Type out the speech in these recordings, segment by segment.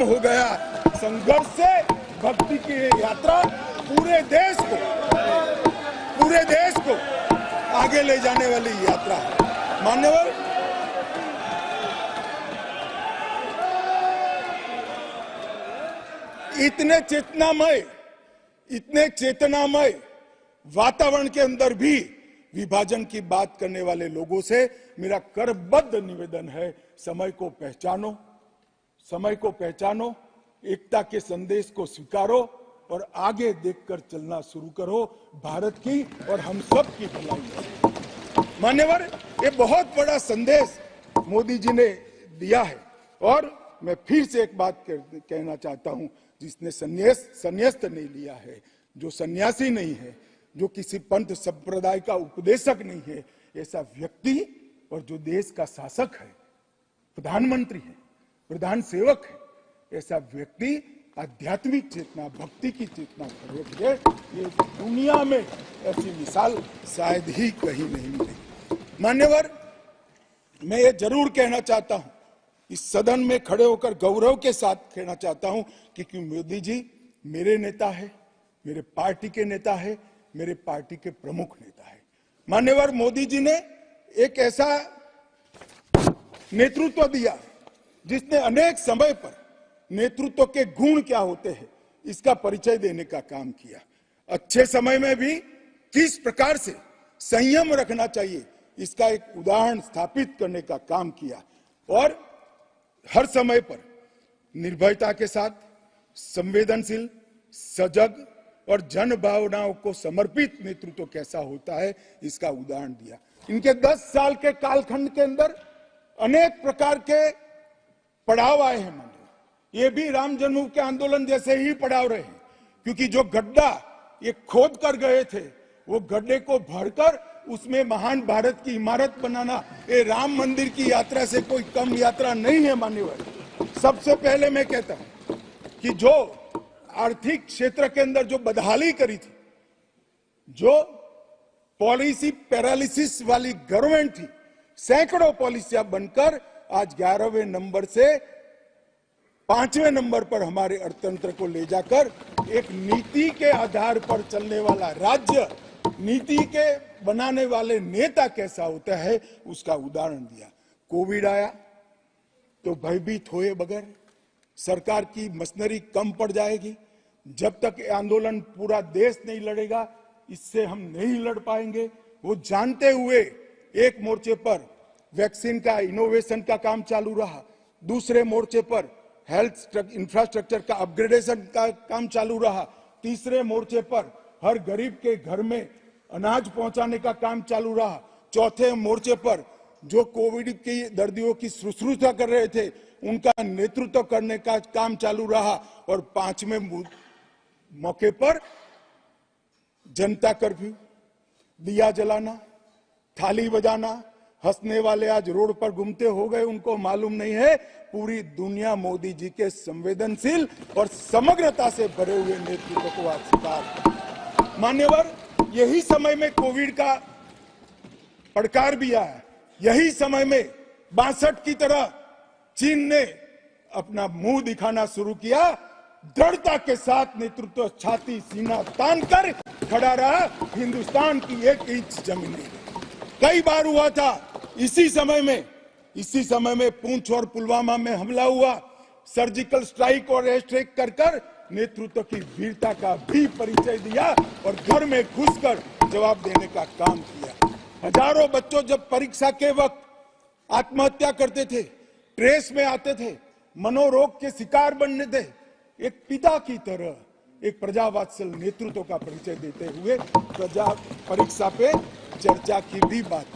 हो गया। संघर्ष से भक्ति की यात्रा पूरे देश को आगे ले जाने वाली यात्रा है। मान्यवर, इतने चेतनामय वातावरण के अंदर भी विभाजन की बात करने वाले लोगों से मेरा करबद्ध निवेदन है, समय को पहचानो, एकता के संदेश को स्वीकारो और आगे देखकर चलना शुरू करो। भारत की और हम सब की भलाई। मान्यवर, ये बहुत बड़ा संदेश मोदी जी ने दिया है और मैं फिर से एक बात कहना चाहता हूं, जिसने संन्यास्त नहीं लिया है, जो सन्यासी नहीं है, जो किसी पंथ संप्रदाय का उपदेशक नहीं है, ऐसा व्यक्ति और जो देश का शासक है, प्रधानमंत्री है, प्रधान सेवक है, ऐसा व्यक्ति आध्यात्मिक चेतना, भक्ति की चेतना खड़े है। ये दुनिया में ऐसी मिसाल शायद ही कहीं नहीं मिली। मान्यवर, मैं ये जरूर कहना चाहता हूं, इस सदन में खड़े होकर गौरव के साथ कहना चाहता हूं कि मोदी जी मेरे नेता है, मेरे पार्टी के नेता है, मेरे पार्टी के प्रमुख नेता है। मान्यवर, मोदी जी ने एक ऐसा नेतृत्व दिया जिसने अनेक समय पर नेतृत्व के गुण क्या होते हैं इसका परिचय देने का काम किया। अच्छे समय में भी किस प्रकार से संयम रखना चाहिए इसका एक उदाहरण स्थापित करने का काम किया और हर समय पर निर्भयता के साथ संवेदनशील, सजग और जन भावनाओं को समर्पित नेतृत्व कैसा होता है इसका उदाहरण दिया। इनके 10 साल के कालखंड के अंदर अनेक प्रकार के पड़ाव आए हैं। ये भी राम जन्मभूमि के आंदोलन जैसे ही पड़ाव रहे, क्योंकि जो गड्ढा ये खोद कर गए थे वो गड्ढे को भरकर उसमें महान भारत की इमारत बनाना ये राम मंदिर की यात्रा से कोई कम यात्रा नहीं है। मान्यवर, सबसे पहले मैं कहता हूं कि जो आर्थिक क्षेत्र के अंदर जो बदहाली करी थी, जो पॉलिसी पैरालिसिस वाली गवर्नमेंट थी, सैकड़ों पॉलिसियां बनकर आज 11वें नंबर से 5वें नंबर पर हमारे अर्थतंत्र को ले जाकर एक नीति के आधार पर चलने वाला राज्य, नीति के बनाने वाले नेता कैसा होता है उसका उदाहरण दिया। कोविड आया तो भयभीत हुए बगैर, सरकार की मशीनरी कम पड़ जाएगी, जब तक आंदोलन पूरा देश नहीं लड़ेगा इससे हम नहीं लड़ पाएंगे, वो जानते हुए एक मोर्चे पर वैक्सीन का इनोवेशन का काम चालू रहा, दूसरे मोर्चे पर हेल्थ इंफ्रास्ट्रक्चर का अपग्रेडेशन का काम चालू रहा, तीसरे मोर्चे पर हर गरीब के घर में अनाज पहुंचाने का काम चालू रहा, चौथे मोर्चे पर जो कोविड के दर्दियों की शुश्रूषा कर रहे थे उनका नेतृत्व करने का काम चालू रहा और 5वें मौके पर जनता कर्फ्यू, दिया जलाना, थाली बजाना, हंसने वाले आज रोड पर घूमते हो गए, उनको मालूम नहीं है पूरी दुनिया मोदी जी के संवेदनशील और समग्रता से भरे हुए नेतृत्व को आज स्वीकार। मान्यवर, यही समय में कोविड का पड़कार भी आया, यही समय में 62 की तरह चीन ने अपना मुंह दिखाना शुरू किया। दृढ़ता के साथ नेतृत्व छाती सीना तान कर खड़ा रहा, हिंदुस्तान की 1 इंच जमीन नहीं। कई बार हुआ था इसी समय में पुंछ और पुलवामा में हमला हुआ, सर्जिकल स्ट्राइक और एयर स्ट्राइक कर नेतृत्व की वीरता का भी परिचय दिया और घर में घुसकर जवाब देने का काम किया। हजारों बच्चों जब परीक्षा के वक्त आत्महत्या करते थे, ट्रेस में आते थे, मनोरोग के शिकार बनने थे, एक पिता की तरह एक प्रजावात्सल नेतृत्व का परिचय देते हुए प्रजा परीक्षा पे चर्चा की भी बात।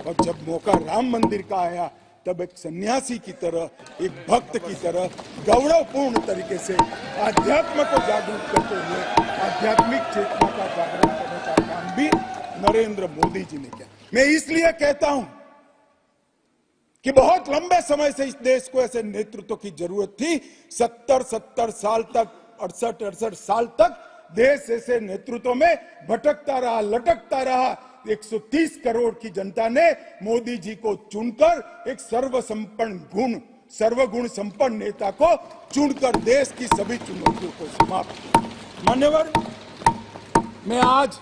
और जब मौका राम मंदिर का आया तब एक सन्यासी की तरह, एक भक्त की तरह गौरवपूर्ण तरीके से आध्यात्म को जागरूक करते हुए आध्यात्मिक चेतना का जागरण करने का काम भी नरेंद्र मोदी जी ने किया। मैं इसलिए कहता हूं कि बहुत लंबे समय से इस देश को ऐसे नेतृत्व की जरूरत थी। 70 साल तक, 68 साल तक देश ऐसे नेतृत्व में भटकता रहा, लटकता रहा। 130 करोड़ की जनता ने मोदी जी को चुनकर एक सर्वसंपन्न गुण सर्वगुण संपन्न नेता को चुनकर देश की सभी चुनौतियों को समाप्त किया। मान्यवर, मैं आज